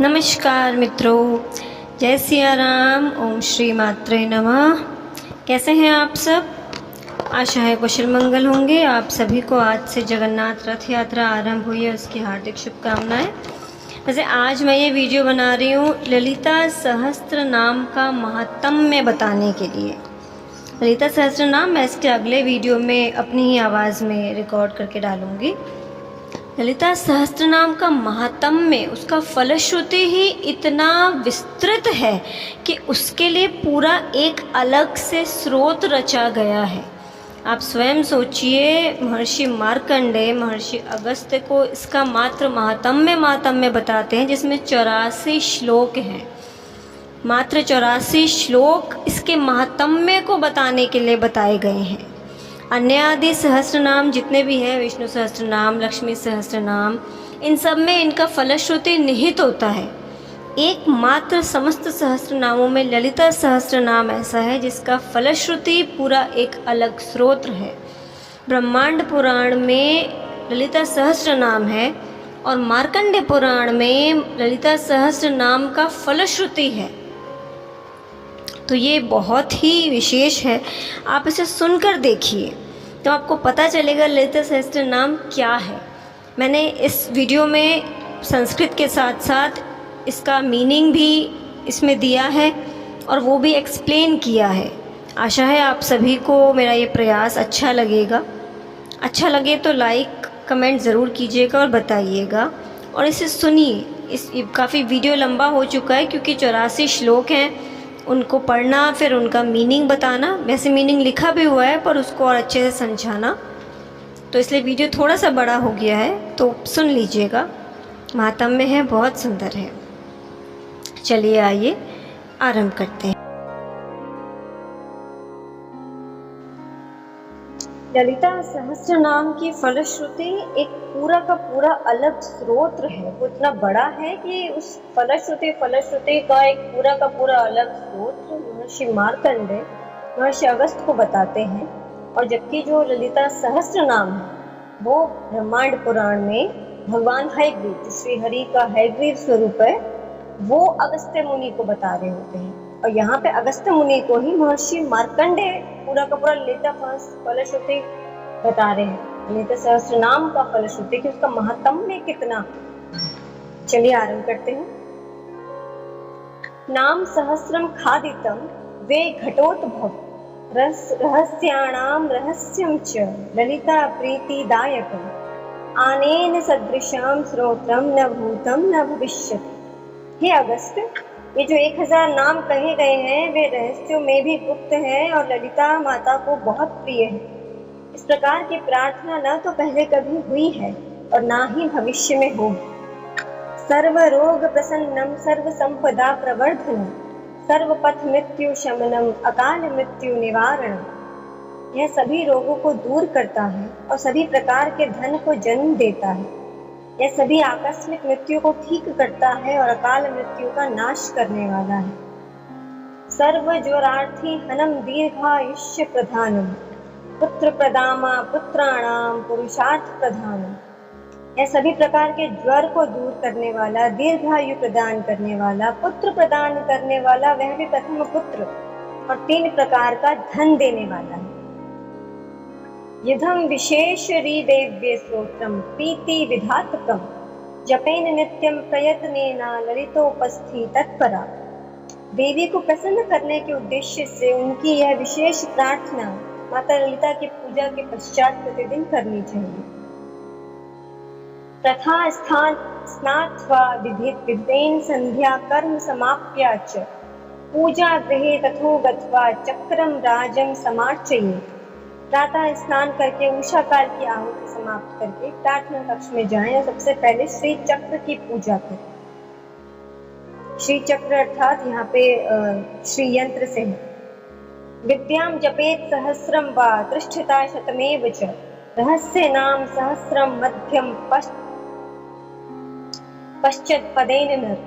नमस्कार मित्रों, जय सिया राम। ओम श्री मात्रे नमः। कैसे हैं आप सब? आशा है कुशल मंगल होंगे। आप सभी को आज से जगन्नाथ रथ यात्रा आरंभ हुई है, उसकी हार्दिक शुभकामनाएं। वैसे आज मैं ये वीडियो बना रही हूँ ललिता सहस्त्र नाम का महात्म्य बताने के लिए। ललिता सहस्त्र नाम मैं इसके अगले वीडियो में अपनी ही आवाज़ में रिकॉर्ड करके डालूँगी। ललिता सहस्त्र नाम का महात्म्य, उसका फलश्रुति ही इतना विस्तृत है कि उसके लिए पूरा एक अलग से स्रोत रचा गया है। आप स्वयं सोचिए, महर्षि मार्कंडेय, महर्षि अगस्त्य को इसका मात्र महात्म्य बताते हैं, जिसमें 84 श्लोक हैं। मात्र 84 श्लोक इसके महात्म्य को बताने के लिए बताए गए हैं। अन्य आदि सहस्त्र नाम जितने भी हैं, विष्णु सहस्त्र नाम, लक्ष्मी सहस्त्र नाम, इन सब में इनका फलश्रुति निहित होता है। एकमात्र समस्त सहस्त्र नामों में ललिता सहस्त्र नाम ऐसा है जिसका फलश्रुति पूरा एक अलग स्रोत है। ब्रह्मांड पुराण में ललिता सहस्त्र नाम है और मार्कंडेय पुराण में ललिता सहस्त्र नाम का फलश्रुति है। तो ये बहुत ही विशेष है। आप इसे सुनकर देखिए तो आपको पता चलेगा ललिता सहस्त्र नाम क्या है। मैंने इस वीडियो में संस्कृत के साथ साथ इसका मीनिंग भी इसमें दिया है और वो भी एक्सप्लेन किया है। आशा है आप सभी को मेरा ये प्रयास अच्छा लगेगा। अच्छा लगे तो लाइक कमेंट ज़रूर कीजिएगा और बताइएगा, और इसे सुनिए। इस काफ़ी वीडियो लंबा हो चुका है क्योंकि 84 श्लोक हैं, उनको पढ़ना फिर उनका मीनिंग बताना। वैसे मीनिंग लिखा भी हुआ है पर उसको और अच्छे से समझाना, तो इसलिए वीडियो थोड़ा सा बड़ा हो गया है, तो सुन लीजिएगा। महात्म्य है, बहुत सुंदर है। चलिए आइए आरंभ करते हैं। ललिता सहस्त्र नाम की फलश्रुति एक पूरा का पूरा अलग स्रोत है। वो इतना बड़ा है कि उस फलश्रुति का एक पूरा का पूरा अलग स्रोत महर्षि मार्कंडेय, महर्षि अगस्त्य को बताते हैं। और जबकि जो ललिता सहस्त्र नाम है वो ब्रह्मांड पुराण में भगवान हयग्रीव, जो श्री हरि का हयग्रीव स्वरूप है, वो अगस्त्य मुनि को बता रहे होते हैं। और यहाँ पे अगस्त्य मुनि को ही महर्षि मार्कंडेय पूरा का पूरा ललिता फलश्रुति बता रहे हैं। ललिता सहस्त्र नाम का फलश्रुति कि उसका महात्म्य कितना। चलिए आरंभ करते हैं। नाम सहस्रम खादितम वे घटोद्भव रहस्याणाम रहस्यम च ललिता प्रीतिदायकम आनेन सदृशम श्रोत्रम न भूतम न भविष्यति। हे अगस्त्य, ये जो 1000 नाम कहे गए हैं वे रहस्यों में भी गुप्त हैं और ललिता माता को बहुत प्रिय है। इस प्रकार की प्रार्थना न तो पहले कभी हुई है और ना ही भविष्य में होगी। सर्व रोग प्रसन्नम सर्व संपदा प्रवर्धनम सर्वपथ मृत्यु शमनम अकाल मृत्यु निवारणम। यह सभी रोगों को दूर करता है और सभी प्रकार के धन को जन्म देता है। यह सभी आकस्मिक मृत्यु को ठीक करता है और अकाल मृत्यु का नाश करने वाला है। सर्व ज्वरार्थी हनम दीर्घायुष्य प्रधानम पुत्र प्रदामा पुत्राणाम पुरुषार्थ प्रधानम। यह सभी प्रकार के ज्वर को दूर करने वाला, दीर्घायु प्रदान करने वाला, पुत्र प्रदान करने वाला, वह भी प्रथम पुत्र, और 3 प्रकार का धन देने वाला है। युधम विशेष देव्य स्तोत्रम प्रीति विधातकम जपेन नित्यम प्रयत्नेन ललितोपस्थि तत्परा। देवी को प्रसन्न करने के उद्देश्य से उनकी यह विशेष प्रार्थना माता ललिता की पूजा के पश्चात प्रतिदिन करनी चाहिए। तथा स्नात्वा विधितेन संध्या कर्म समाप्या च पूजा गृहे तथो गत्वा चक्रम राजम समार्चयेत्। प्रातः स्नान करके उषा काल की आहुति समाप्त करके प्रार्थना कक्ष में जाएं और सबसे पहले श्री चक्र की पूजा करें। श्री चक्र अर्थात यहाँ पे श्री यंत्र से है। विद्याम जपेत सहस्रम वा तिष्ठता शतमेव च रहस्य नाम सहस्रम मध्यम पश्चात पदेन नर।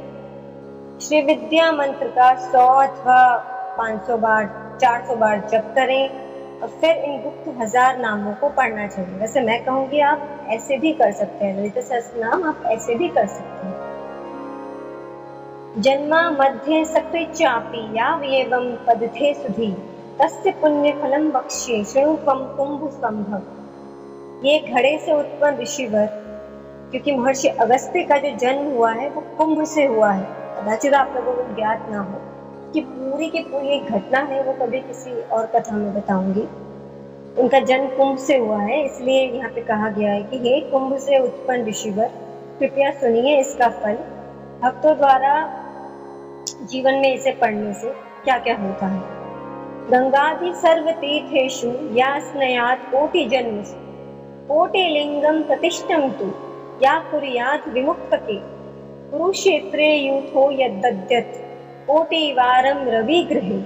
श्री विद्या मंत्र का 100 अथवा 500 बार 400 बार जप करें और फिर इन गुप्त 1000 नामों को पढ़ना चाहिए। वैसे मैं कहूँगी आप ऐसे भी कर सकते हैं, ललिता सहस्त्र नाम आप ऐसे भी कर सकते हैं। जन्मा मध्ये सकृच्चापि यावयेवं पदथे सुधि तस्य पुण्यफलं वक्ष्ये शृणु त्वं कुंभसंभव। ये घड़े से उत्पन्न ऋषिवर, क्योंकि महर्षि अगस्त्य का जो जन्म हुआ है वो कुंभ से हुआ है। कदाचित आप लोगों को ज्ञात ना हो कि पूरी की पूरी एक घटना है, वो कभी किसी और कथा में बताऊंगी। उनका जन्म कुंभ से हुआ है, इसलिए यहाँ पे कहा गया है कि हे कुंभ से उत्पन्न ऋषिवर, कृपया सुनिए इसका फल। भक्तों द्वारा जीवन में इसे पढ़ने से क्या क्या होता है। गंगादि सर्व तीर्थेषु या स्नयात् कोटि जन्मसु कोटिलिंगम प्रतिष्ठं तु या कुर्यात् विमुक्तके कुरुक्षेत्रे यूथो यद्दद्यत् कोटिवारं रविगृहे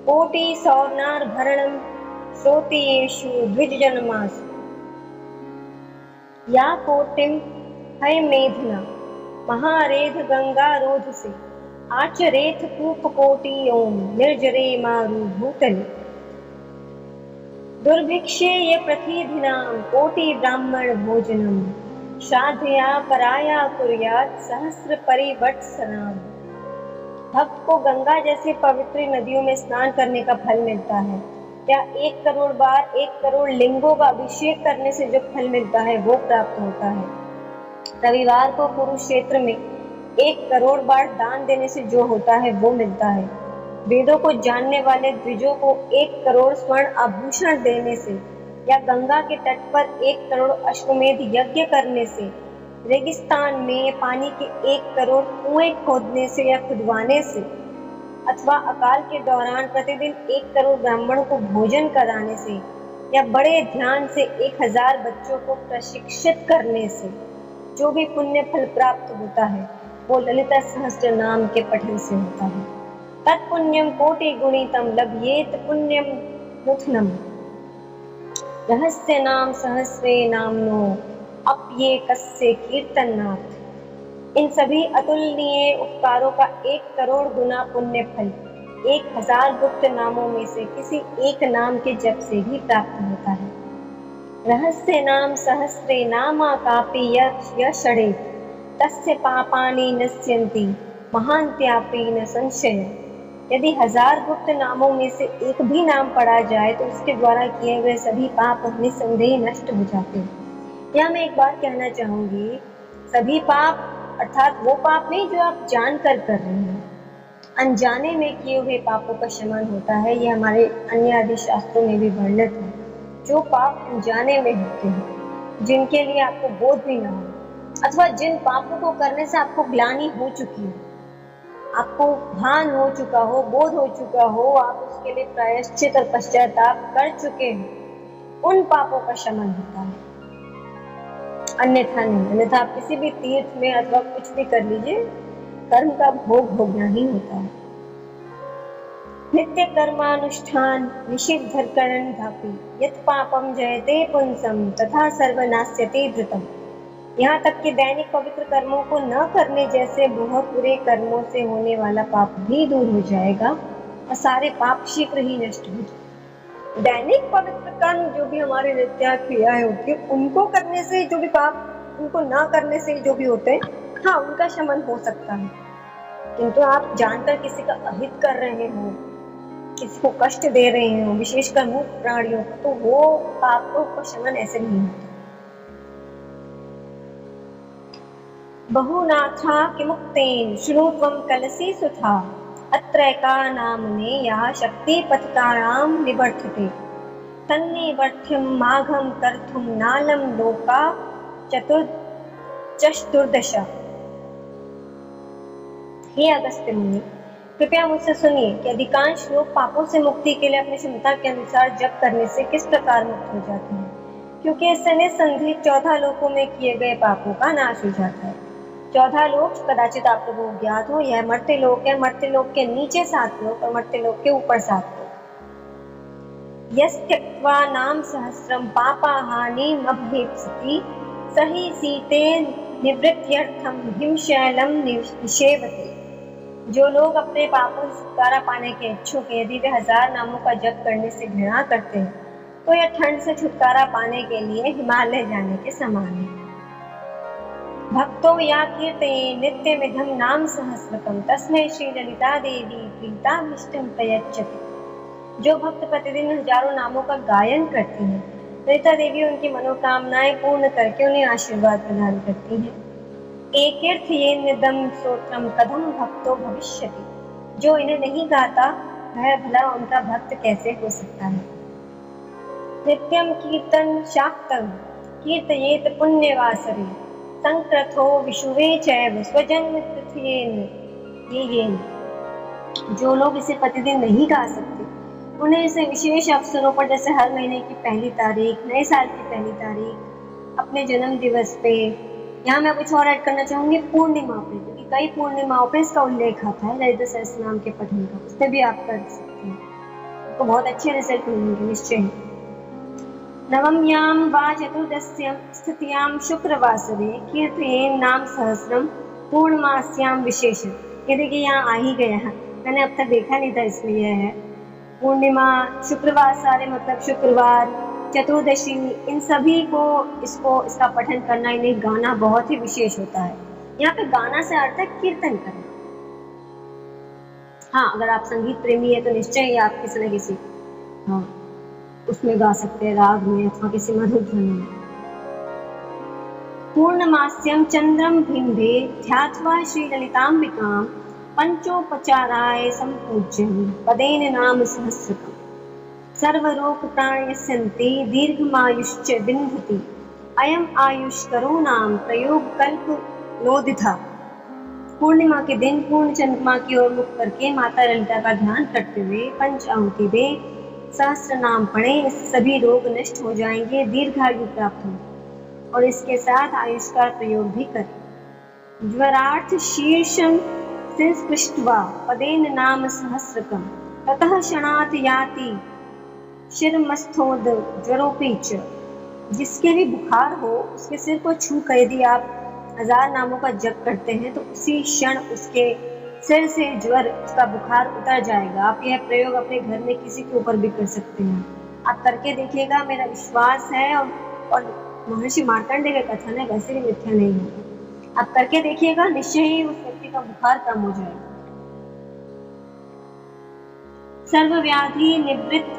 कोटि सौर्णार्भरणं श्रोतियेषु द्विजजन्मासु या कोटिं हयमेधना महारेध गंगारोधसे आचरेथ कूपकोटि ओम निर्जरे मारु भूतले दुर्भिक्षे ये प्रथिधिनां कोटि ब्राह्मण भोजनम श्राद्धया पराया कुर्यात् सहस्र परिवत्सराम। भक्त को गंगा जैसी पवित्र नदियों में स्नान करने का फल मिलता है, या 1 करोड़ बार 1 करोड़ लिंगों का अभिषेक करने से जो फल मिलता है वो प्राप्त होता है। रविवार को कुरुक्षेत्र में 1 करोड़ बार दान देने से जो होता है वो मिलता है। वेदों को जानने वाले द्विजों को 1 करोड़ स्वर्ण आभूषण देने से, या गंगा के तट पर 1 करोड़ अश्वमेध यज्ञ करने से, रेगिस्तान में पानी के 1 करोड़ कुएं खोदने से या खुदवाने से, अथवा अकाल के दौरान प्रतिदिन 1 करोड़ ब्राह्मणों को भोजन कराने से, या बड़े ध्यान से 1000 बच्चों को प्रशिक्षित करने से जो भी पुण्य फल प्राप्त होता है वो ललिता सहस्त्र नाम के पठन से होता है। तत्पुण्यम कोटि गुणितम लभ्येत पुण्यम नूतनम रहस्य नाम सहस्रे नामनो अप्येकस्य कीर्तनात्। इन सभी अतुलनीय उपकारों का 1 करोड़ गुना पुण्य फल 1000 गुप्त नामों में से किसी एक नाम के जप से भी प्राप्त होता है। रहस्य नाम सहस्रे नामा कापि यषडे तस्य पापानि नश्यन्ति महान्त्यापि न संशय। यदि 1000 गुप्त नामों में से एक भी नाम पढ़ा जाए तो उसके द्वारा किए गए सभी पाप निसंदेह नष्ट हो जाते हैं। यहाँ मैं एक बात कहना चाहूंगी, सभी पाप अर्थात वो पाप नहीं जो आप जानकर कर रहे हैं, अनजाने में किए हुए पापों का शमन होता है। ये हमारे अन्य आदि शास्त्रों में भी वर्णित है। जो पाप अनजाने में होते हैं, जिनके लिए आपको बोध भी ना हो, अथवा जिन पापों को करने से आपको ग्लानि हो चुकी हो, आपको भान हो चुका हो, बोध हो चुका हो, आप उसके लिए प्रायश्चित और पश्चाताप कर चुके हैं, उन पापों का शमन होता है, अन्यथा नहीं। अन्यथा आप किसी भी तीर्थ में अथवा कुछ भी कर लीजिए, कर्म का भोग भोगना ही होता है। नित्य कर्मानुष्ठान निषिद्ध करण धापि यत् पापम जयते पुंसम तथा सर्वनाश्यते धृतम। यहाँ तक कि दैनिक पवित्र कर्मों को न करने जैसे बहुत बुरे कर्मों से होने वाला पाप भी दूर हो जाएगा और सारे पाप शीघ्र ही नष्ट हो जाएंगे। दैनिक पवित्र कर्म जो भी हमारे नित्य क्रियाएं होती है, उनको करने से जो भी पाप, उनको न करने से जो भी होते हैं, हाँ उनका शमन हो सकता है। किंतु आप जानकर किसी का अहित कर रहे हो, किसी को कष्ट दे रहे हो, विशेषकर मूक प्राणियों को, तो वो पापों का शमन ऐसे नहीं होता। बहुनाथा किमुक्तेन शृणु त्वं कलसी सुधा अत्रैका नामने या शक्ति पतितानां निवर्तते तन्निवर्त्यं माघं कर्तुं नालं लोका चतुर्दश। हे अगस्त्य मुनि, कृपया मुझसे सुनिए कि अधिकांश लोग पापों से मुक्ति के लिए अपनी क्षमता के अनुसार जप करने से किस प्रकार मुक्त हो जाते हैं, क्योंकि इससे निसंदेह 14 लोकों में किए गए पापों का नाश हो जाता है। 14 लोक कदाचित आप लोगों को ज्ञात हो, यह मर्त्य लोक है। मर्त्य लोक के नीचे 7 लोक और मर्त्य लोक के ऊपर 7 लोक। यस्त्यक्त्वा नाम सहस्रम पापा हानिम अभीप्सति सही सीते निवृत्त्यर्थम हिमशैलम निषेवते। जो लोग अपने पापों से छुटकारा पाने के इच्छुक हैं, यदि वे 1000 नामों का जप करने से घृणा करते हैं, तो यह ठंड से छुटकारा पाने के लिए हिमालय जाने के समान है। भक्तो या कीर्तये नित्यमिदं नाम सहस्रकं तस्मै श्री ललिता देवी प्रीताभीष्टं प्रयच्छति। जो भक्त प्रतिदिन हजारों नामों का गायन करते हैं, ललिता देवी उनकी मनोकामनाएं पूर्ण करके उन्हें आशीर्वाद प्रदान करती हैं। एकीर्थयेन्निदं स्तोत्रम कथम भक्तो भविष्यति। जो इन्हें नहीं गाता वह भला उनका भक्त कैसे हो सकता है। नित्यं कीर्तन शाक्तं कीर्तयेत पुण्यवासरे संक्रथो विशुवे चैव स्वजन्म तिथयेन ये। जो लोग इसे प्रतिदिन नहीं गा सकते उन्हें इसे विशेष अवसरों पर, जैसे हर महीने की पहली तारीख, नए साल की पहली तारीख, अपने जन्म दिवस पे, यहाँ मैं कुछ और ऐड करना चाहूँगी पूर्णिमा पे, क्योंकि कई पूर्णिमाओं पे इसका उल्लेख आता है ललिता सहस्त्रनाम के पठन का, उस पर भी आप कर सकते हैं, आपको बहुत अच्छे रिजल्ट मिलेंगे निश्चय। नवम्यां वा चतुर्दश्यां स्थित्यां शुक्रवासरे कीर्तयेन नाम सहस्रम पूर्णमास्यां विशेष। ये देखिए यहाँ आ ही गया है, मैंने अब तक देखा नहीं था, इसमें यह है पूर्णिमा, शुक्रवार, सारे मतलब शुक्रवार, चतुर्दशी, इन सभी को इसका पठन करना, इन्हें गाना बहुत ही विशेष होता है। यहाँ पे गाना से अर्थ है कीर्तन करना। हाँ, अगर आप संगीत प्रेमी है तो निश्चय ही आप किसी न किसी उसमें गा सकते हैं, राग में अथवा किसी मधुर ध्वनि में। पूर्णमास्यं चंद्रम भिंदे ध्यात्वा श्री ललितांबिकां पंचोपचाराय संपूज्यं पदेन नाम सहस्रकम् सर्वरोग प्राणयस्यन्ति दीर्घमायुश्च विन्धति अयम आयुष्करो नाम प्रयोग कल्प नोदिथा। पूर्णिमा के दिन पूर्ण चंद्रमा की ओर मुख करके माता ललिता का ध्यान करते हुए पंच आहुति दे, सहस्त्र नाम पढ़े, इससे सभी रोग नष्ट हो जाएंगे, दीर्घायु प्राप्त होगी, और इसके साथ आयुष का प्रयोग भी करें। ज्वरार्थ शीर्षं संस्पृष्ट्वा पदेन नाम सहस्रकं ततः क्षणात् याति शिरमस्थोद ज्वरोपी च। जिसके भी बुखार हो उसके सिर को छू कर यदि आप 1000 नामों का जप करते हैं तो उसी क्षण उसके सिर से ज्वर, उसका बुखार उतर जाएगा। आप यह प्रयोग अपने घर में किसी के ऊपर भी कर सकते हैं, आप करके देखिएगा, मेरा विश्वास है और महर्षि मार्कंडेय का कथन है, वैसे भी मिथ्या नहीं है। आप करके देखिएगा, निश्चय ही उस व्यक्ति का बुखार कम हो जाएगा। सर्वव्याधि निवृत्त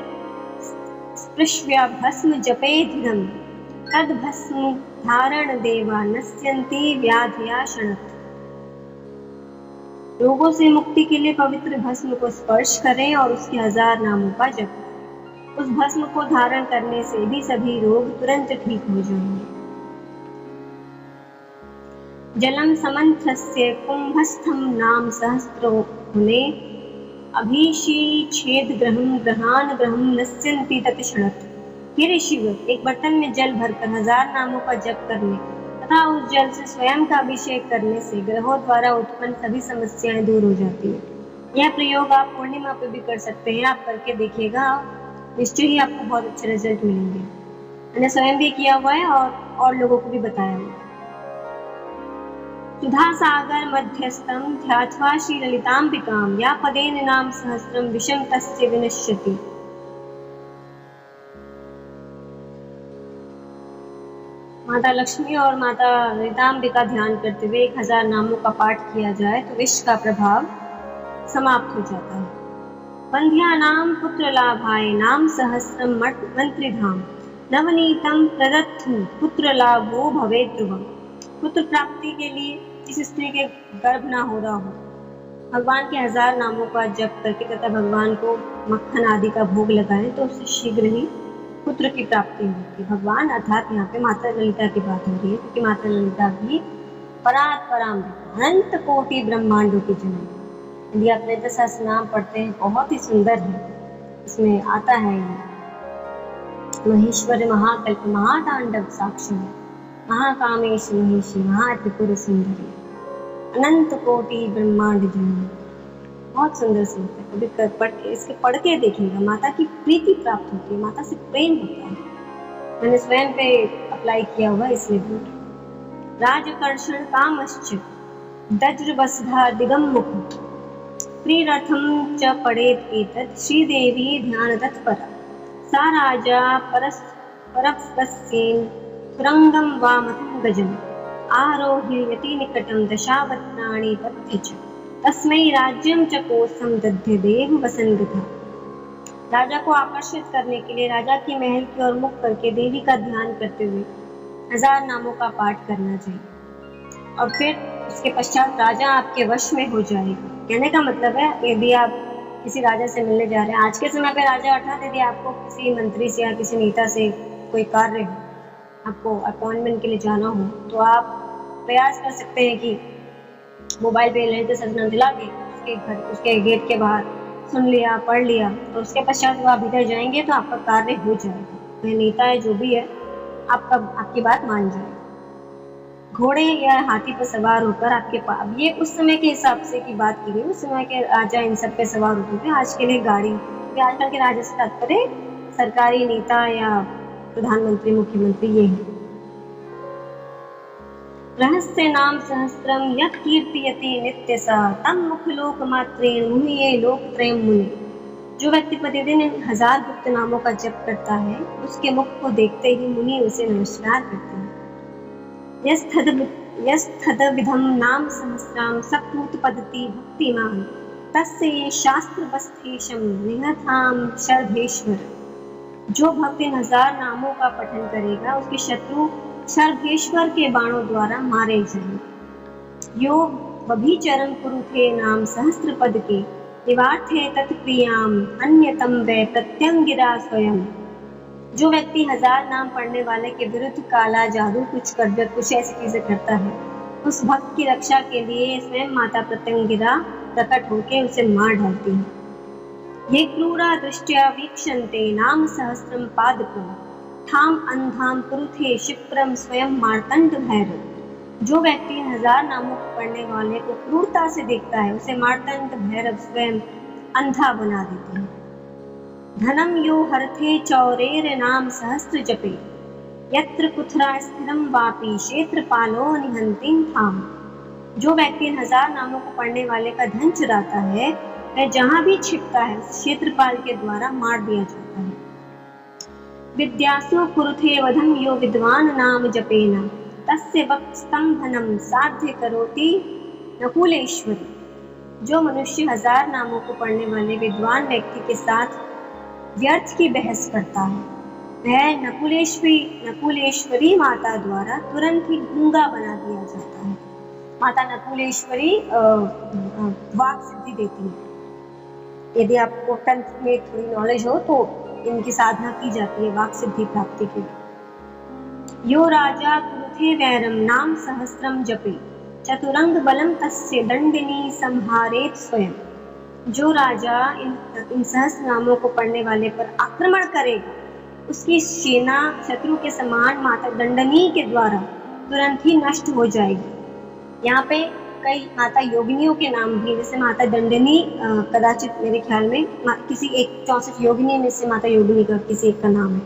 स्पृश्य भस्म जपेधिरं तद भस्म धारण देवा नश्यन्ति व्याधिया क्षणत। रोगों से मुक्ति के लिए पवित्र भस्म को स्पर्श करें और उसके 1000 नामों का जप करें। उस भस्म को धारण करने से भी सभी रोग तुरंत ठीक हो जाएंगे। जलम समंथस्य कुंभस्थम नाम सहस्रो मुने अभिषेद ग्रहम ग्रहान ग्रहम नश्यन्ति तत्क्षणत। हे ऋषिवर, एक बर्तन में जल भरकर 1000 नामों का जप करने तथा उस जल से स्वयं का अभिषेक करने से ग्रहों द्वारा उत्पन्न सभी समस्याएं दूर हो जाती है। यह प्रयोग आप पूर्णिमा पे भी कर सकते हैं, आप करके देखिएगा, निश्चय ही आपको बहुत अच्छे रिजल्ट मिलेंगे। मैंने स्वयं भी किया हुआ है और लोगों को भी बताया हुआ है। सुधा सागर मध्यस्थं ध्यात्वा श्री ललितांबिकां या पदेन नाम सहस्रम विषम तस्य विनश्यति। माता लक्ष्मी और माता ललितांबिका ध्यान करते हुए 1000 नामों का पाठ किया जाए तो विष का प्रभाव समाप्त हो जाता है। बंध्यानां पुत्र लाभाय नाम सहस्रम मंत्रिधाम नवनीतम प्रदत्तु पुत्र लाभो भवेत् ध्रुवम्। पुत्र प्राप्ति के लिए जिस स्त्री के गर्भ ना हो रहा हो, भगवान के 1000 नामों का जप करके तथा भगवान को मक्खन आदि का भोग लगाएं तो उससे शीघ्र ही पुत्र की प्राप्ति होती है। भगवान अर्थात यहाँ पे माता ललिता की बात हो रही है, क्योंकि माता ललिता भी परात्परामृत अनंत कोटि ब्रह्मांडों की जननी। यदि आप ललिता सहस्त्र नाम पढ़ते हैं, बहुत ही सुंदर है, इसमें आता है महेश्वर महाकल्प महातांडव साक्षी महाकामेश महेशी महात्रिपुर सुंदरी अनंत कोटि ब्रह्मांड जननी। बहुत सुंदर श्लोक है, कभी पढ़ के इसके पढ़ के देखिएगा, माता की प्रीति प्राप्त होती है, माता से प्रेम होता है। मैंने स्वयं पे अप्लाई किया हुआ इसलिए बोल रही। राजकर्षण कामश्च दज्रवसधा दिगम मुख प्रीरथम च पढ़ेत एतत् श्रीदेवी ध्यान तत्परा सा राजा परस्परस्येन सुरंगम वामथं गजम आरोह्य यति निकटं दशावतानि पथ्य च तस्मै राज्यं च कोसं दध्य देव वसंगतः। राजा को आकर्षित करने के लिए राजा की महल की ओर मुख करके देवी का ध्यान करते हुए 1000 नामों का पाठ करना चाहिए और फिर उसके पश्चात राजा आपके वश में हो जाएगा। कहने का मतलब है, यदि आप किसी राजा से मिलने जा रहे हैं, आज के समय पे राजा अर्थात यदि आपको किसी मंत्री से या किसी नेता से कोई कार्य हो, आपको अपॉइंटमेंट के लिए जाना हो, तो आप प्रयास कर सकते हैं कि मोबाइल पे ललित सहस्त्रनाम दिला के उसके गेट के बाहर सुन लिया, पढ़ लिया, तो उसके पश्चात जब आप भीतर जाएंगे तो आपका कार्य हो जाएगा। वह नेता है जो भी है, आपकी बात मान जाएगा। घोड़े या हाथी पर सवार होकर आपके पास, ये उस समय के हिसाब से की बात की गई, उस समय के राजा इन सब पे सवार होते थे। आज के लिए गाड़ी, आजकल के राजा से तात्पर्य सरकारी नेता या प्रधानमंत्री, मुख्यमंत्री, ये है। रहस्य नाम सहस्त्रम यत् कीर्तयति नित्यसा तम मुखलोक मात्रेण मुह्ये लोकत्रयं मुनि। जो व्यक्ति प्रतिदिन 1000 गुप्त नामों का जप करता है, उसके मुख को देखते ही मुनि उसे नमस्कार करते हैं। यस्तदविधं नाम सहस्राम सपूतपद्धति भक्तिमान तस्य ये शास्त्रवस्थेशम निहताम शर्धेश्वर। जो भक्त इन 1000 नामों का पठन करेगा, उसके शत्रु शर्धेश्वर के बाणों द्वारा मारे जाएंगे। यो वभिचरं कुरुते नाम सहस्त्र पद के निवार्थे तत्प्रियाम अन्यतम वै प्रत्यंगिरा स्वयं। जो व्यक्ति 1000 नाम पढ़ने वाले के विरुद्ध काला जादू, कुछ ऐसी चीजें करता है, उस भक्त की रक्षा के लिए स्वयं माता प्रत्यंगिरा प्रकट होकर उसे मार डालती है। ये क्रूरा दृष्टया वीक्षन्ते नाम सहस्त्रम पादकम थाम अंधाम कुरुथे क्षिप्रम स्वयं मार्तंड भैरव। जो व्यक्ति 1000 नामों को पढ़ने वाले को क्रूरता से देखता है, उसे मार्तंड भैरव स्वयं अंधा बना देते हैं। धनम यो हरथे चौरेर नाम सहस्त्र जपे यत्र कुथरा स्थिरम वापी क्षेत्रपालो निहंतिं थाम। जो व्यक्ति 1000 नामों को पढ़ने वाले का धन चुराता है, वह जहां भी छिपता है क्षेत्रपाल के द्वारा मार दिया जाता है। विद्यासु कुरुथे वधम यो विद्वान नाम जपेन तस्य वक्स्तंभनम साध्य करोति नकुलेश्वरी। जो मनुष्य 1000 नामों को पढ़ने वाले विद्वान व्यक्ति के साथ व्यर्थ की बहस करता है, वह नकुलेश्वरी माता द्वारा तुरंत ही गूंगा बना दिया जाता है। माता नकुलेश्वरी वाक सिद्धि देती है। यदि आपको तंत्र में थोड़ी नॉलेज हो तो इनकी साधना की जाती है वाक सिद्धि प्राप्ति के लिए। यो राजा कुरुथे वैरम नाम सहस्त्रम जपे चतुरंग बलम तस्य दंडिनी संहारेत स्वयं। जो राजा इन सहस्त्र नामों को पढ़ने वाले पर आक्रमण करेगा, उसकी सेना शत्रु के समान माता दंडनी के द्वारा तुरंत ही नष्ट हो जाएगी। यहाँ पे कई माता योगिनियों के नाम भी, जैसे माता दंडनी कदाचित मेरे ख्याल में किसी एक 64 योगिनी में से माता योगिनी का किसी एक का नाम है।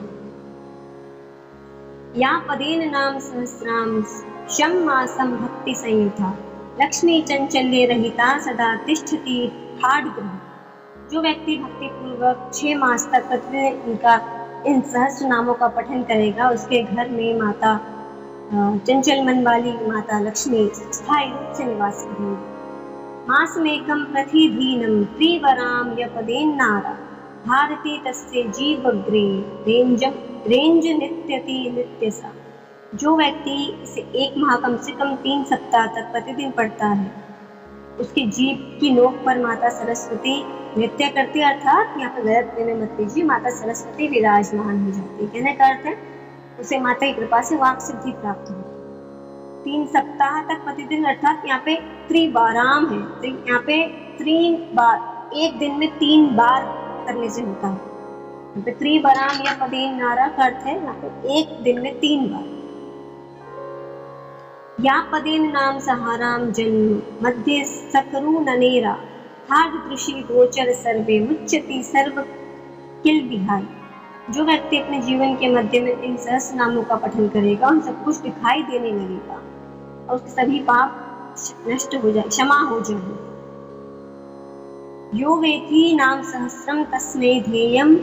या पदेन नाम सहस्राम शम मासम भक्ति संयुता लक्ष्मी चंचल्य रहिता सदा तिष्ठति हाड ग्रह। जो व्यक्ति भक्ति पूर्वक 6 मास तक प्रतिदिन इन सहस्त्र नामों का पठन करेगा, उसके घर में माता चंचल मन वाली माता लक्ष्मी स्थायी रूप से निवास करेंगी। मासमेकं प्रतिदीनं त्रिवराम यपदेन नारा भारती तस्य जीवग्रे रेंज नित्यति नित्यसा। जो व्यक्ति इसे 1 माह कम से कम 3 सप्ताह तक प्रतिदिन पढ़ता है, उसकी जीभ की नोक पर माता सरस्वती नृत्य करती, अर्थात यहाँ पर गलत वे में मत लीजिए, माता सरस्वती विराजमान हो जाती है। कहने का अर्थ है उसे माता की कृपा से वाक सिद्धि प्राप्त हो। 3 सप्ताह तक प्रतिदिन, अर्थात यहाँ पे त्रिवाराम है, तो यहाँ पे 3 बार, एक दिन में 3 बार करने से होता है। यहाँ पे त्रिवाराम या पदेन नारा का अर्थ है यहाँ पे एक दिन में 3 बार। या पदेन नाम सहाराम जन्म मध्य सकरु ननेरा हार्द दृषि गोचर सर्वे मुच्यति सर्व किल बिहार। जो व्यक्ति अपने जीवन के मध्य में इन सहस्त्र नामों का पठन करेगा, उन सब कुछ दिखाई देने लगेगा और उसके सभी पाप नष्ट हो जाए, क्षमा हो जाए। यो वेति नाम सहस्रम तस्मै ध्येयं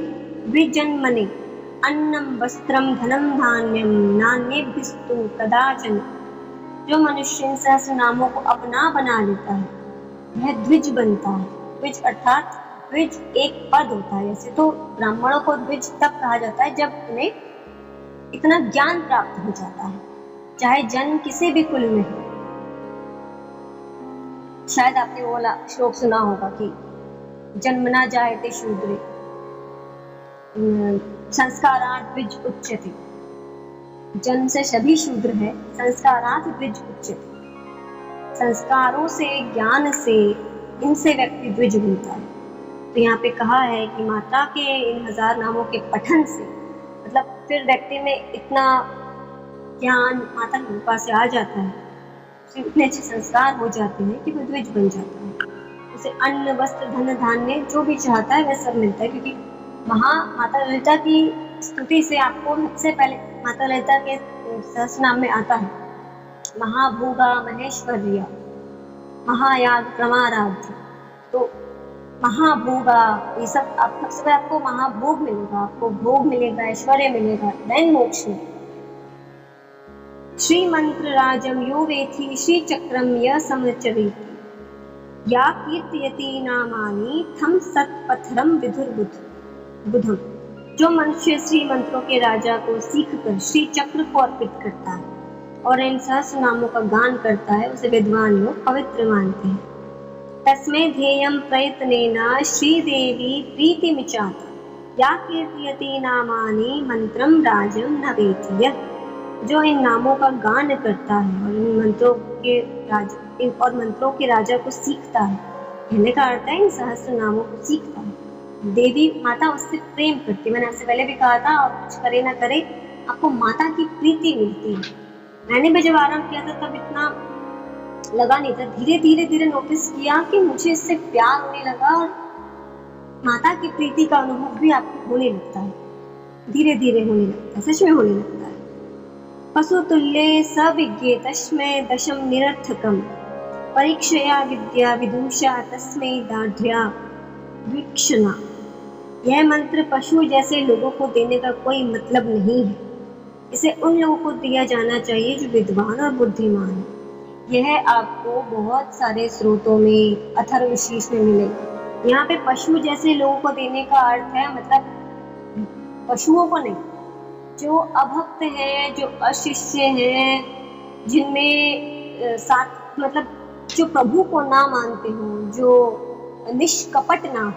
द्विजन्मने अन्नम वस्त्रम धनम धान्यम नान्येभ्यस्तु कदाचन। जो मनुष्य इन सहस्र नामों को अपना बना लेता है वह द्विज बनता है। द्विज अर्थात द्विज एक पद होता है। जैसे तो ब्राह्मणों को द्विज तब कहा जाता है जब उन्हें इतना ज्ञान प्राप्त हो जाता है, चाहे जन्म किसी भी कुल में हो। शायद आपने वो श्लोक सुना होगा कि जन्मना जायते शूद्रे संस्कारात् द्विज उच्यते। जन्म से सभी शूद्र है, संस्कारात् द्विज उच्यते। संस्कारों से, ज्ञान से, इनसे व्यक्ति द्विज बनता है। तो यहाँ पे कहा है कि माता के इन 1000 नामों के पठन से मतलब फिर व्यक्ति में इतना ज्ञान माता की कृपा से आ जाता है, उसे इतने अच्छे संस्कार हो जाते हैं कि वो द्विज बन जाता है। उसे अन्न, वस्त्र, धन, धान्य जो भी चाहता है वह सब मिलता है। क्योंकि माता ललिता की स्तुति से आपको सबसे पहले माता ललिता के सहस्र नाम में आता है महाभोगा महेश्वर्या महायाग प्रमाराध्य। तो महाभोगा ये सब सबसे पहले आपको महाभोग मिलेगा, आपको भोग मिलेगा, ऐश्वर्य मिलेगा, देन मोक्ष मिलेगा। श्री मंत्र राजम यो वेथि श्री चक्रम य समचरेति या कीर्तयति नामानि थम सत्पथरम विधुर्बुधम। जो मनुष्य श्री मंत्रों के राजा को सीखकर श्री चक्र को अर्पित करता है और इन सहस्र नामों का गान करता है उसे विद्वान लोग पवित्र मानते हैं। तस्मै ध्येयं प्रयत्नेन श्रीदेवी प्रीतिमिचाता या कीर्तयति नामानि मंत्रम राजम न वेति। जो इन नामों का गान करता है और इन मंत्रों के राजा को सीखता है, कहने का अर्थ है इन सहस्र नामों को सीखता है। देवी माता उससे प्रेम करती है। मैंने आपसे पहले भी कहा था, आप कुछ करे ना करे आपको माता की प्रीति मिलती है। मैंने भी जब आरंभ किया था तब इतना लगा नहीं था, धीरे धीरे नोटिस किया कि मुझे इससे प्यार होने लगा और माता की प्रीति का अनुभव भी आपको होने लगता है, धीरे धीरे होने लगता है, सच में होने लगता है। पशुतुल्ये सविज्ञे तस्मै दशम निरर्थकम परीक्षया विद्या विदुषा तस्मै दार्ढ्या वीक्षणा। यह मंत्र पशु जैसे लोगों को देने का कोई मतलब नहीं है। इसे उन लोगों को दिया जाना चाहिए जो विद्वान और बुद्धिमान है। यह आपको बहुत सारे स्रोतों में अथर्वशीष में मिलेगा। यहाँ पे पशु जैसे लोगों को देने का अर्थ है मतलब पशुओं को नहीं, जो अभक्त हैं, जो अशिष्य हैं, जिनमें साथ मतलब जो प्रभु को ना मानते हो, जो निष्कपट ना हो,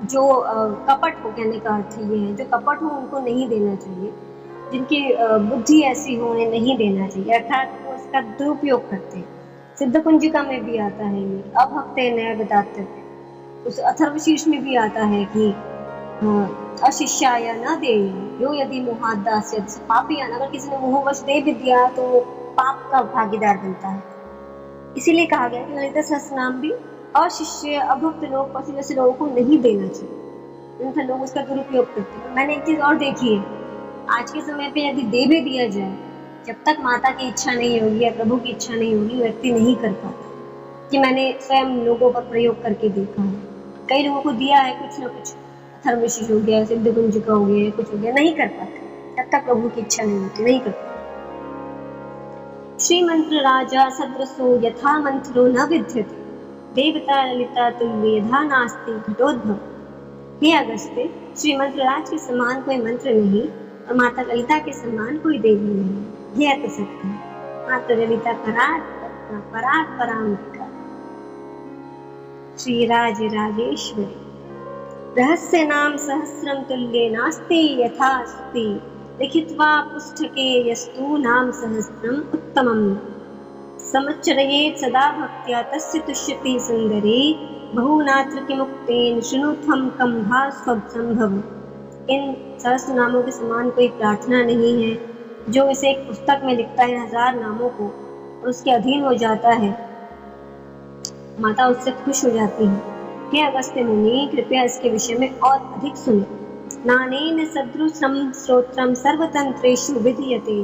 जो कपट हो, कहने का अर्थ ये है जो कपट हो उनको नहीं देना चाहिए। जिनकी बुद्धि ऐसी हो उन्हें नहीं देना चाहिए, अर्थात वो इसका दुरुपयोग करते हैं। सिद्ध कुंजिका में भी आता है ये अभक्ते नय विदाते। उस अथर्वशीष में भी आता है कि अशिष्याय न दे यो यदि मोहात् दास्यत् पापीयान। अगर किसी ने मोहवश दे भी दिया तो वो पाप का भागीदार बनता है। इसीलिए कहा गया कि ललिता सहस्रनाम भी अशिष्य अभक्त लोग, पशु जैसे लोगों को नहीं देना चाहिए। उनसे लोग उसका दुरुपयोग करते हैं। मैंने एक चीज और देखी है, आज के समय पे यदि दे भी दिया जाए, जब तक माता की इच्छा नहीं होगी या प्रभु की इच्छा नहीं होगी व्यक्ति नहीं कर पाता। कि मैंने स्वयं लोगों पर प्रयोग करके देखा है। कई लोगों को दिया है कुछ ना कुछ, अथर्वशीष हो गया, सिद्ध कुंजिका हो गया, कुछ हो गया, नहीं कर पाते जब तक प्रभु की इच्छा नहीं होती, नहीं कर पाते। श्री मंत्र राजा सदृशो यथा मंत्रो न विद्यते देवता ललिता तुल्य यथा नास्ति घटोद्भव। हे अगस्त्य, श्री मंत्र राज के समान कोई मंत्र नहीं और माता ललिता के समान कोई देवी नहीं। यह तो सत्य है। माता ललिता परात् पराम्बिका श्री राज राजेश्वरी। रहस्य नाम सहस्रम तुल्ये नास्ति यथा स्तुति लिखित्वा पुस्तके यस्तु नाम सहस्रम उत्तमम् समच्चरयेत् सदा भक्त्या तस्य तुष्यति सुंदरी बहुनात्र किमुक्तेन शृणुथम कम भा स्वसंभव। इन सहस्र नामों के समान कोई प्रार्थना नहीं है। जो इसे एक पुस्तक में लिखता है 1000 नामों को और उसके अधीन हो जाता है, माता उससे खुश हो जाती है। हे अगस्त्य मुनि, कृपया इसके विषय में और अधिक सुने। नानेन सदृशं स्तोत्रं सर्वतंत्रेषु विधीयते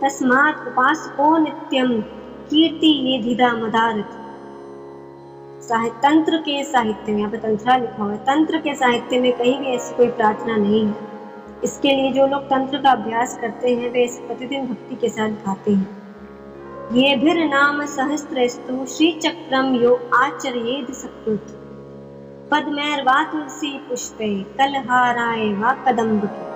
तस्मात् उपासको नित्यं कीर्तियेधिदा मदारथ। तंत्र के साहित्य में, यहाँ पे तंत्रा लिखा हुआ है, तंत्र के साहित्य में कहीं भी ऐसी कोई प्रार्थना नहीं है। इसके लिए जो लोग तंत्र का अभ्यास करते हैं वे इसे प्रतिदिन भक्ति के साथ गाते हैं। ये भीर नाम सहस्त्रस्तु श्री चक्रम यो आचर्येद सकृत पद्मैर्वा तुलसी पुष्पे कलहाराय वा कदम्ब के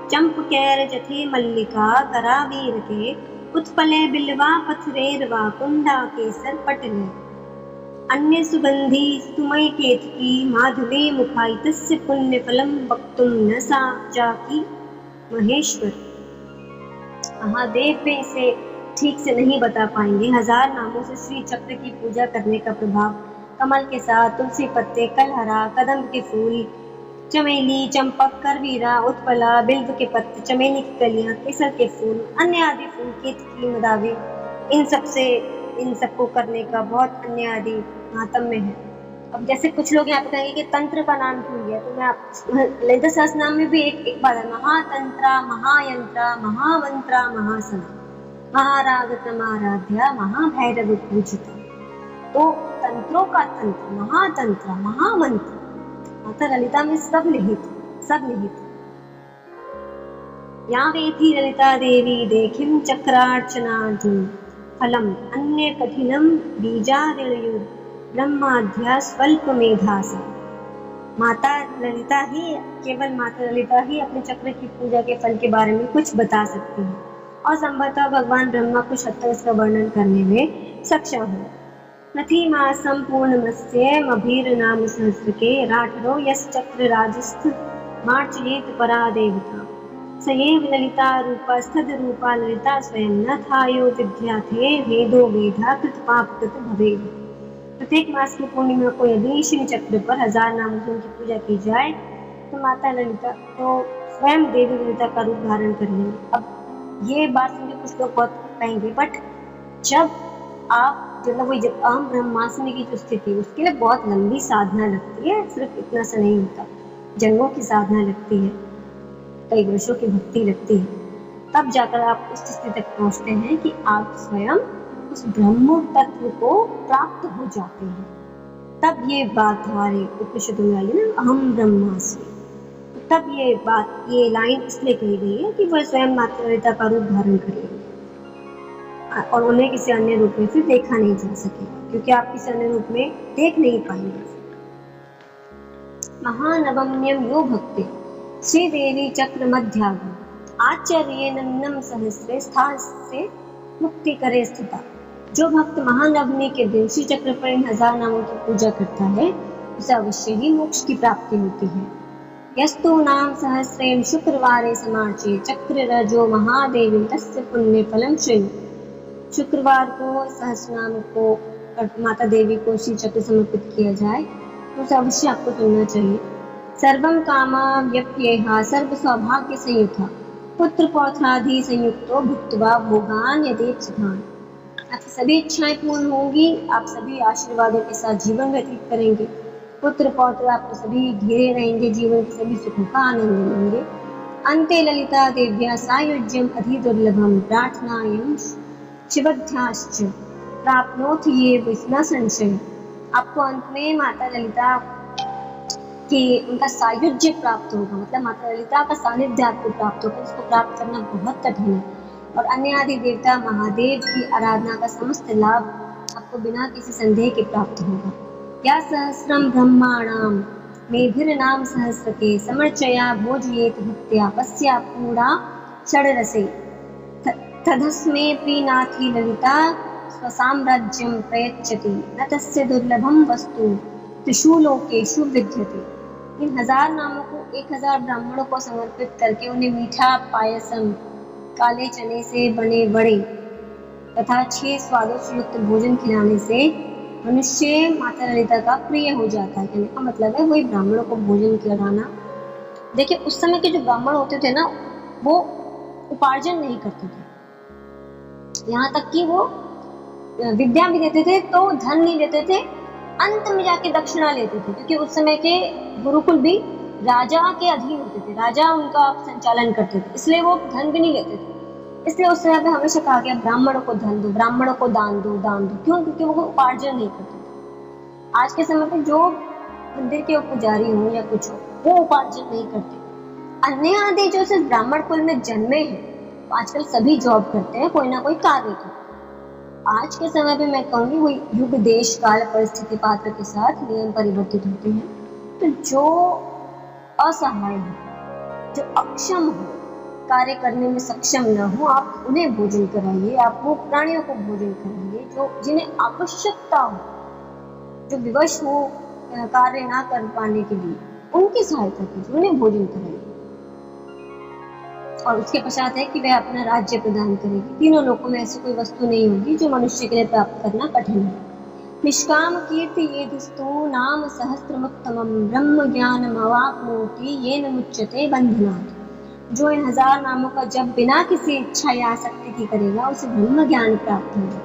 चंपकैर जथे मल्लिका करावीर के उत्पले बिल्वा पथरेर्वा कुंडा केसर पटले अन्य सुगंधी सुमय केतकी माधवी मुखायितस्य पुण्य फलम वक्तुम न सा जाकी महेश्वर। महादेव पे इसे ठीक से नहीं बता पाएंगे। 1000 नामों से श्री चक्र की पूजा करने का प्रभाव कमल के साथ तुलसी पत्ते, कलहरा, कदम्ब के फूल, चमेली, चंपक, करवीरा, उत्पला, बिल्व के पत्ते, चमेली की कलियां, केसर के फूल, अन्य आदि फूल, केतकी, मदावी, इन सबको करने का बहुत अन्य आदि महात्म्य है। अब जैसे कुछ लोग यहाँ पे कहेंगे कि तंत्र का नाम क्यों लिया, तो मैं आप ललिता सहस्त्रनाम में भी एक बात है, महातंत्रा, महायंत्रा, महामंत्रा, महासना, महाराग क्रमाराध्या, महाभैरव पूजिता। तो तंत्रों का तंत्र, महातंत्र, महामंत्र, माता ललिता में सब निहित। या वेथी ललिता देवी देखिम चक्रार्चनादि फलम अन्य कठिनम बीजादिलयु ब्रह्माध्या स्वल्प मेधासा। माता ललिता ही, केवल माता ललिता ही अपने चक्र की पूजा के फल के बारे में कुछ बता सकती है और संभवतः भगवान ब्रह्मा कुछ हद तक इसका वर्णन करने में सक्षम है। नथीमा संपूर्णमस्येमभीर नाम सहस्र के राठरो यस चक्र राजस्थ मार्चयेत परा देवता सएव ललिता रूपा स्थद रूपा ललिता स्वयं न थायो विद्या थे वेदो वेदा कृत पाप कृत भवे। प्रत्येक मास की पूर्णिमा को यदि श्री चक्र पर 1000 नामों की पूजा की जाए तो माता ललिता तो स्वयं देवी ललिता का रूप धारण कर लेंगे। अब ये बात सुनकर कुछ लोग बहुत कहेंगे, बट जब आप जब अहम ब्रह्मास्मि की जो स्थिति है उसके लिए बहुत लंबी साधना लगती है, सिर्फ इतना सा नहीं होता, जन्मों की साधना लगती है, कई वर्षों की भक्ति लगती है, तब जाकर आप उस स्थिति तक पहुंचते हैं कि आप स्वयं उस ब्रह्म तत्व को प्राप्त हो जाते हैं। तब ये बात हमारे उपनिषदों में आई है ना, अहम ब्रह्मास्मि। तब ये लाइन इसलिए कही गई है कि वह स्वयं माता ललिता का रूप धारण करेंगे और उन्हें किसी अन्य रूप में फिर देखा नहीं जा सकेगा, क्योंकि आप किसी अन्य रूप में देख नहीं पाएंगे। महानवम्यम यो भक्ति श्रीदेवी चक्र मध्यागम आचार्य नन्नम सहस्रे स्थान से मुक्ति करे स्थिता। जो भक्त महानवमी के दिन श्री चक्र पर इन 1000 नामों की पूजा करता है उसे अवश्य ही मोक्ष की प्राप्ति होती है। यस्तु नाम सहस्रेण शुक्रवारे समार्चे चक्र रजो महादेवी तस्य पुण्य फलम श्रेणु। शुक्रवार को सहस्रनाम को माता देवी को श्री चक्र समर्पित किया जाए तो उसे अवश्य आपको सुनना चाहिए। सर्वं कामा व्यप्येहा सर्व सौभाग्य संयुक्ता पुत्र पौत्रादि संयुक्तो भुक्त्वा भोगान यदेच्छितान। आपकी सभी इच्छाएं पूर्ण होंगी, आप सभी आशीर्वादों के साथ जीवन व्यतीत करेंगे, पुत्र पौत्र आपको सभी घेरे रहेंगे, जीवन के सभी सुखों का आनंद लेंगे। अन्ते ललिता देव्या सायुज्यम अधिदुर्लभम प्रार्थनायं शिवध्याश्च प्राप्नोति ये बिना संशय। आपको अंत में माता ललिता कि उनका सायुज्य प्राप्त होगा, मतलब माता ललिता का सानिध्य आपको प्राप्त होगा। इसको प्राप्त करना बहुत कठिन है और अन्य आदि देवता महादेव की आराधना का समस्त लाभ आपको बिना किसी संदेह के प्राप्त होगा। या सहस्रम ब्रह्माणाम मेभिर नाम सहस्र के समर्चया भोजयेत भक्त्या पस्या पूर्णा षड्रसे तदस्मे प्रीनाथी ललिता स्वसाम्राज्यम प्रयच्छति न तस्य दुर्लभम वस्तु त्रिशूलोकेषु विद्यते। इन 1000 नामों को 1000 ब्राह्मणों को समर्पित करके उन्हें मीठा पायसम, काले चने से बने बड़े तथा 6 स्वादों से युक्त भोजन खिलाने से मनुष्य माता ललिता का प्रिय हो जाता है। कहने का मतलब है वही ब्राह्मणों को भोजन खिलाना। देखिए उस समय के जो ब्राह्मण होते थे ना, वो उपार्जन नहीं करते थे, यहाँ तक कि वो विद्या भी देते थे तो धन नहीं देते थे, अंत में जाके दक्षिणा लेते थे, क्योंकि उस समय के गुरुकुल भी राजा के अधीन होते थे, राजा उनका संचालन करते थे, इसलिए वो धन भी नहीं लेते थे। इसलिए उस समय पे हमेशा कहा गया ब्राह्मणों को धन दो, ब्राह्मणों को दान दो, दान दो। क्यों? क्योंकि वो उपार्जन नहीं करते थे। आज के समय पे जो मंदिर के पुजारी हो या कुछ हो, वो उपार्जन नहीं करते। अन्य आदि जो सिर्फ ब्राह्मण कुल में जन्मे हैं, तो आजकल सभी जॉब करते हैं, कोई ना कोई कार्य करते हैं। आज के समय पे मैं कहूँगी वो युग देश काल परिस्थिति पात्र के साथ नियम परिवर्तित होते हैं। तो जो असहाय हो, जो अक्षम हो, कार्य करने में सक्षम न हो, आप उन्हें भोजन कराइए, आप वो प्राणियों को भोजन कराइए जो जिन्हें आवश्यकता हो, जो विवश हो कार्य ना कर पाने के लिए, उनकी सहायता कीजिए, उन्हें भोजन कराइए। और उसके पश्चात है कि वह अपना राज्य प्रदान करेगी। तीनों लोकों में ऐसी कोई वस्तु नहीं होगी जो मनुष्य के लिए प्राप्त करना कठिन है। निष्काम कीर्ति येदस्तु नाम सहस्त्रमुत्तमं ब्रह्म ज्ञानम अवाप्नोति येन मुच्यते बंधनात्। जो इन 1000 नामों का जब बिना किसी इच्छा या आसक्ति की करेगा, उसे ब्रह्म ज्ञान प्राप्त होगा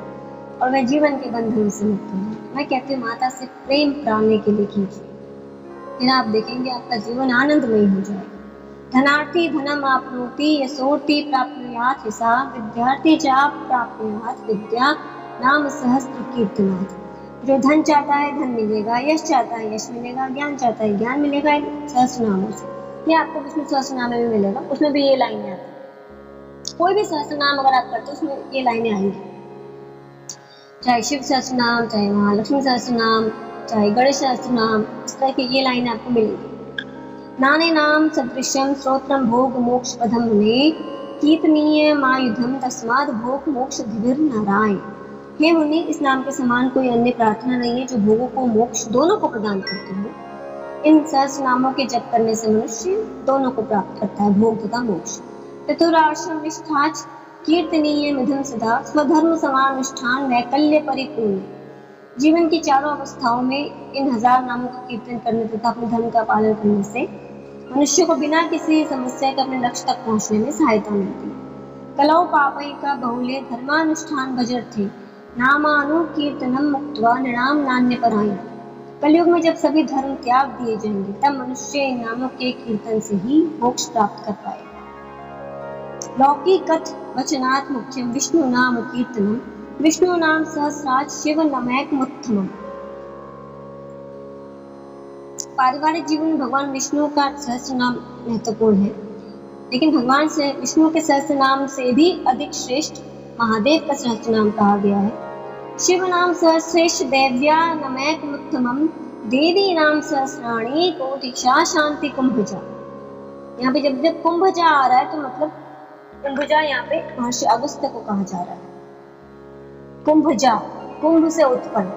और वह जीवन के बंधनों से मुक्त होगा। मैं कहती हूँ माता से प्रेम पाने के लिए कीजिए, फिर आप देखेंगे आपका जीवन आनंदमय हो जाएगा। धनार्थी धनम आपनोति यशोर्थी प्राप्नुयात् यशा विद्यार्थी चा प्राप्नुयात् विद्या नाम सहस्त्र कीर्तनात्। जो धन चाहता है धन मिलेगा, यश चाहता है यश मिलेगा, ज्ञान चाहता है ज्ञान मिलेगा सहस्त्र नामों से। ये आपको विष्णु सहस्त्र नाम में भी मिलेगा, उसमें भी ये लाइनें आती। कोई भी सहस्त्र नाम अगर आप करते हो उसमें ये लाइनें आएंगी, चाहे शिव सहस्त्र नाम, चाहे महालक्ष्मी सहस्त्र नाम, चाहे गणेश सहस्त्र नाम, इस तरह की ये लाइनें आपको मिलेंगी। नाने नाम सदृशम श्रोत्रम भोग मोक्ष पदम मुने कीर्तनीय मायुधम तस्माद भोग मोक्ष धिविर नारायण। हे मुनि, इस नाम के समान कोई अन्य प्रार्थना नहीं है जो भोगों को मोक्ष दोनों को प्रदान करते हो। इन सहस्त्र नामों के जप करने से मनुष्य दोनों को प्राप्त करता है, भोग तथा मोक्ष। चतुराश्रम निष्ठाच कीर्तनीय मिधम सदा स्वधर्म समानुष्ठान वैकल्य परिपूर्ण। जीवन की चारों अवस्थाओं में इन 1000 नामों का कीर्तन करने तथा अपने धर्म का पालन करने से मनुष्य को बिना किसी समस्या के अपने लक्ष्य तक पहुंचने में सहायता मिलती है। कलौ पापई का बहुले धर्मानुष्ठान भजर्थे नामानु कीर्तनम मुक्त्वा नृणाम नान्य परायण। कलयुग में जब सभी धर्म त्याग दिए जाएंगे, तब मनुष्य इन नामों के कीर्तन से ही मोक्ष प्राप्त कर पाएगा। लौकिकथ वचनात् मुख्यम विष्णु नाम कीर्तनम विष्णु नाम सहस्राज शिव नमैकमुत्तमम्। पारिवारिक जीवन में भगवान विष्णु का सहस्त्र नाम महत्वपूर्ण है, लेकिन भगवान से विष्णु के सहस्त्र नाम से भी अधिक श्रेष्ठ महादेव का सहस्त्र नाम कहा गया है। शिव नाम सहस्रेश देव्या नमैकमुत्तमम् देवी नाम सहस्राणि कोटिक्षा शांति कुंभजा। यहाँ पे जब कुंभजा आ रहा है तो मतलब कुंभजा यहाँ पे महर्षि अगस्त्य को कहा जा रहा है। कुंभजा, कुंभ से उत्पन्न,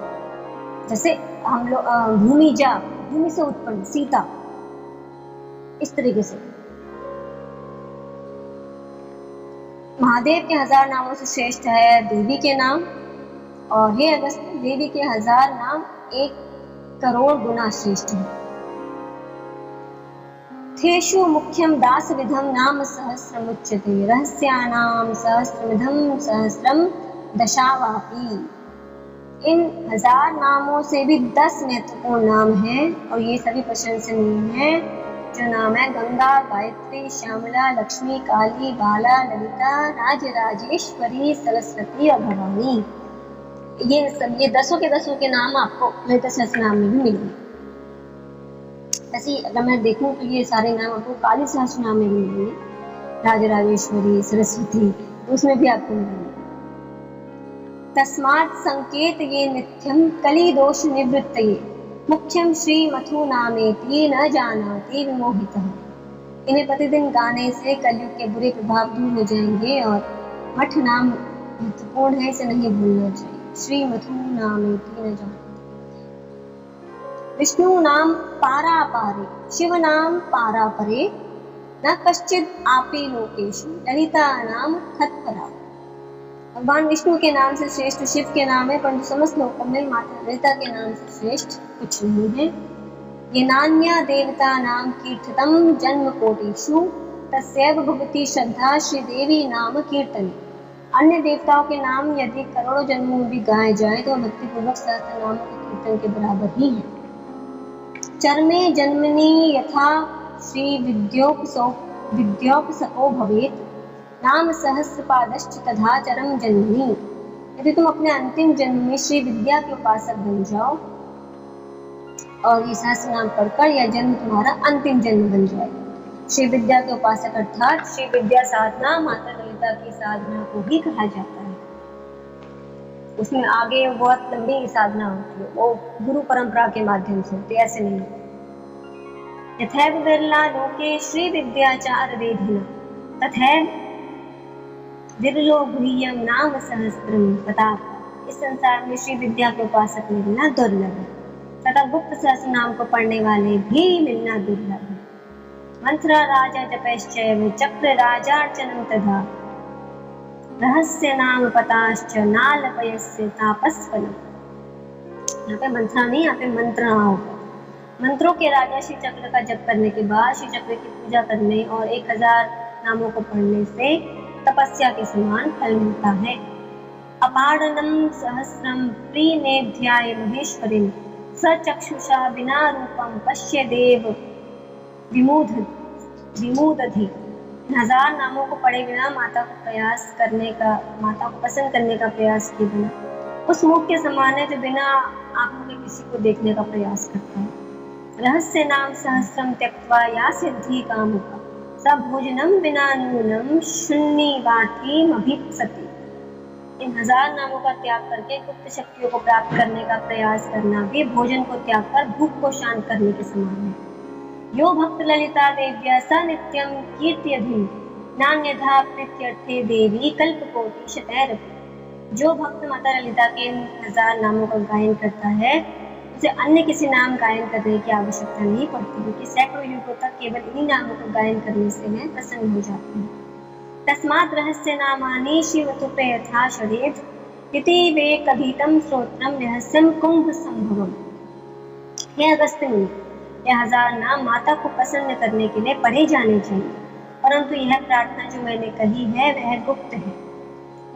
जैसे हम लोग भूमिजा, भूमि से उत्पन्न सीता, इस तरीके से। महादेव के 1000 नामों से श्रेष्ठ है देवी के नाम, और हे अगस्त्य, देवी के 1000 नाम 1 करोड़ गुना श्रेष्ठ है। थेषु मुख्यम दास विधम नाम सहस्रमुच्यते रहस्यानाम सहस्रविधम सहस्रम दशावापी। इन 1000 नामों से भी 10 महत्वपूर्ण नाम हैं, और ये सभी प्रशंसनीय हैं, जो नाम है गंगा, गायत्री, श्यामला, लक्ष्मी, काली, बाला, ललिता, राजराजेश्वरी, सरस्वती और भवानी। ये 10 के नाम आपको ललिता सहस्त्रनाम में भी मिलेंगे। ऐसे अगर मैं देखूं तो ये सारे नाम आपको काली सहस्त्रनाम में भी मिलेंगे, राजराजेश्वरी, सरस्वती, उसमें भी आपको मिलेंगे। तस्मात् संकेत ये नित्यम कली दोष निवृत्तये मुख्यम श्री मथु नामेति न जानाति विमोहितः। इन्हें प्रतिदिन गाने से कलयुग के बुरे प्रभाव दूर हो जाएंगे, और मठ नाम महत्वपूर्ण है, इसे नहीं भूलना चाहिए। श्री मथु नामेति न जानाति। विष्णु नाम पारापारे शिव नाम पारापरे न कश्चित् आपे लोकेषु ललिता नाम खत्परा। भगवान विष्णु के नाम से श्रेष्ठ शिव के नाम है, परंतु समस्त लोकों में माता ललिता के नाम से श्रेष्ठ कुछ नहीं है। ये नान्या देवता नाम कीर्तितम जन्म कोटिषु तस्यैव भवति श्रद्धा श्री देवी नाम कीर्तने। अन्य देवताओं के नाम यदि करोड़ों जन्मों में भी गाए जाए तो भक्तिपूर्वक सहस्त्र नामों के कीर्तन के बराबर ही है। चरमे जन्मनि यथा श्री विद्योपसको भवेत् नाम सहस्रपादश्च तथा चरम जन्मनि। यदि तुम अपने अंतिम जन्म में श्री विद्या के उपासक बन जाओ और ये सहस्त्र नाम पढ़कर यह जन्म तुम्हारा अंतिम जन्म बन जाएगा। श्री विद्या के उपासक अर्थात श्री विद्या साधना माता ललिता की साधना को भी कहा जाता है। उसमें आगे बहुत लंबी साधना होती है, वो गुरु परंपरा के माध्यम से होती है, ऐसे नहीं। यथैव विरला लोके श्री विद्याचार वेधिना तथैव विरलो गुह्यम नाम सहस्त्रम। तथा इस संसार में श्री विद्या के उपासक मिलना दुर्लभ है तथा गुप्त सहस्त्र नाम को पढ़ने वाले भी मिलना दुर्लभ है। मंत्र राजा जपैश्चैव चक्र राजार्चनं तथा रहस्य नाम पताश्च नालपयस्य तापस्वनम्। यहाँ पे मंत्रा नहीं, यहाँ पे मंत्रणा होगा। मंत्रों के राजा श्री चक्र का जप करने के बाद श्री चक्र की पूजा करने और 1000 नामों को पढ़ने से तपस्या के समान फल मिलता है। अपाडनं सहस्रम प्रीनेध्याय महेश्वरीं सचक्षुषा बिना रूपम पश्य देव विमुदधि। 1000 नामों को पढ़े बिना माता को पसंद करने का प्रयास किए बिना उस मुख के समान है जो बिना आंखों के किसी को देखने का प्रयास करता है। रहस्य नाम सहस्रम त्यक्त्वा या सिद्धि कामुका स भोजनम बिना नूनम शून्यवाटीमभीप्सति। इन 1000 नामों का त्याग करके गुप्त शक्तियों को प्राप्त करने का प्रयास करना भी भोजन को त्याग कर भूख को शांत करने के समान है। यो भक्त ललिता देव्या स नित्यं कीर्त्यधि नान्यथा प्रीत्यर्थे देवी कल्पकोटि शतैरपि। जो भक्त माता ललिता के 1000 नामों का गायन करता है उसे अन्य किसी नाम गायन करने की आवश्यकता नहीं पड़ती, क्योंकि सैकड़ों युगों तक केवल इन्हीं नामों का गायन करने से मैं प्रसन्न हो जाती हूँ। तस्मात् रहस्य नामानि शिवतुते यथा शरेत् इति वे कथितं स्तोत्रम रहस्यम कुंभ संभवम। हे अगस्त्य मुनि, यह 1000 नाम माता को प्रसन्न करने के लिए पढ़े जाने चाहिए, परंतु यह प्रार्थना जो मैंने कही है वह गुप्त है।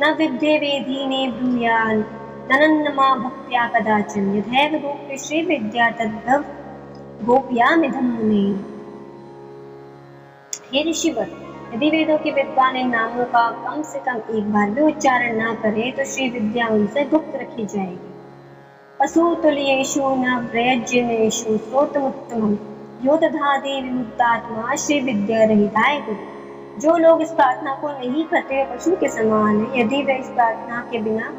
न विद्ये वेदीने ब्रूयान् ननन्नमा भक्त्या कदाचन यथैव गोप्य श्री विद्या तद्भव गोप्यामिधं मुने। हे ऋषिवर, यदि वेदों के विद्वान इन नामों का कम से कम एक बार भी उच्चारण न करे तो श्री विद्या उनसे गुप्त रखी जाएगी। पशुतुल्येषु न प्रयज्यमेषु श्रोतमुत्तमं यो दधाति विमुक्तात्मा श्री विद्या रहिताय गुरु। जो लोग इस प्रार्थना को नहीं करते वे पशु के समान है, यदि वे इस प्रार्थना के बिना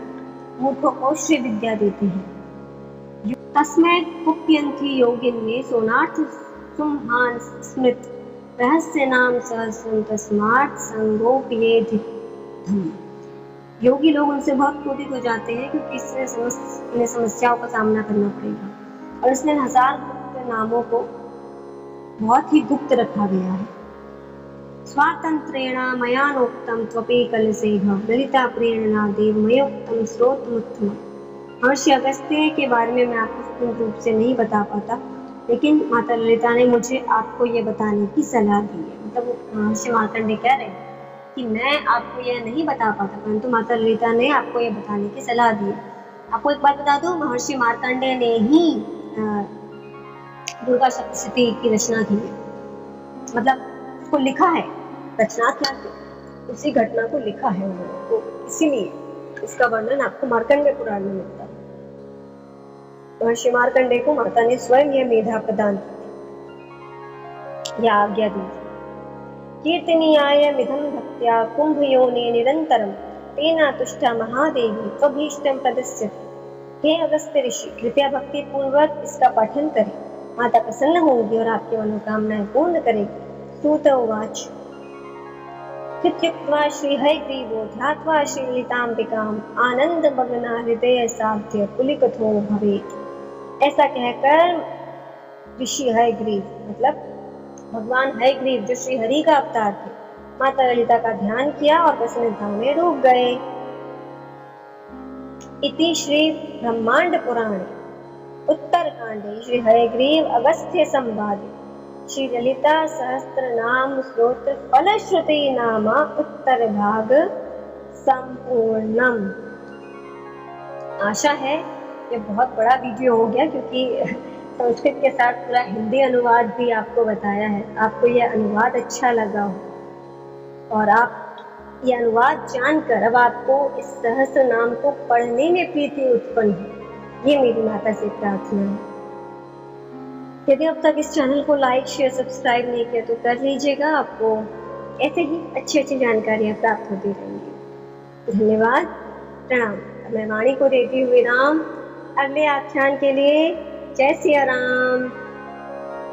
मूर्खों को श्री विद्या देते हैं। तस्मै कुप्यन्ति योगिन्ये सोनार्थ सुमहान स्मृत रहस्य नाम सहस्रम तस्मात् संगोप्येधि धम। योगी लोग उनसे बहुत क्रोधित हो जाते हैं क्योंकि इससे समस्याओं का सामना करना पड़ेगा और इसलिए 1000 गुप्त नामों को बहुत ही गुप्त रखा गया है। स्वातंत्रेण मयानोक्तम त्वपि कलसेह ललिता प्रेरणा देव मयोक्तम स्रोतमुत्तम। महर्षि अगस्त्य के बारे में मैं आपको पूर्ण रूप से नहीं बता पाता, लेकिन माता ललिता ने मुझे आपको ये बताने की सलाह दी है। मतलब महर्षि मार्कंडेय कह रहे हैं कि मैं आपको यह नहीं बता पाता, परंतु माता ललिता ने आपको यह बताने की सलाह दी है। आपको एक बात बता दूं, महर्षि मार्कंडेय ने ही दुर्गा सप्तशती की रचना की है। मतलब उसको लिखा है, रचना क्या थी उसी घटना को लिखा है उन्होंने, तो इसीलिए इसका वर्णन आपको मार्कंडेय पुराण में मिलता है। महर्षि मार्कंडेय को माता ने स्वयं यह मेधा प्रदान की, यह आज्ञा दी। कीर्तनीयाय मिधं भक्त्या कुंभ योनि निरंतरम तेना तुष्टा महादेवी त्वभीष्टं प्रदस्यति। हे अगस्त्य ऋषि, कृपया भक्ति पूर्वक इसका पठन करें, माता प्रसन्न होंगी और आपकी मनोकामनाएं पूर्ण करेगी। सूत उवाच कृत्युक्त्वा श्रीहयग्रीवो ध्यात्वा श्रीललिताम्बिकाम् आनन्दमग्ना हृदय साध्य पुलिकथो भवेत्। ऐसा कहकर ऋषि हयग्रीव मतलब भगवान हयग्रीव जो श्री हरि का अवतार थे, माता ललिता का ध्यान किया और प्रसन्नता में डूब गए। इति श्री ब्रह्मांड पुराणे उत्तरकांडे श्री हयग्रीव अगस्त्य संवादे श्री ललिता सहस्त्र नाम स्तोत्र फलश्रुति नामा उत्तर भाग संपूर्णम। आशा है ये बहुत बड़ा वीडियो हो गया, क्योंकि संस्कृत के साथ पूरा हिंदी अनुवाद भी आपको बताया है। आपको यह अनुवाद अच्छा लगा हो और आप ये अनुवाद जानकर अब आपको इस सहस्त्र नाम को पढ़ने में प्रीति उत्पन्न हो, ये मेरी माता से प्रार्थना है। यदि अब तक इस चैनल को लाइक शेयर सब्सक्राइब नहीं किया तो कर लीजिएगा, आपको ऐसे ही अच्छी अच्छी जानकारियाँ प्राप्त होती रहेंगी। धन्यवाद, प्रणाम। मैं वाणी को देती हुई राम अगले आख्यान के लिए। जय सिया राम।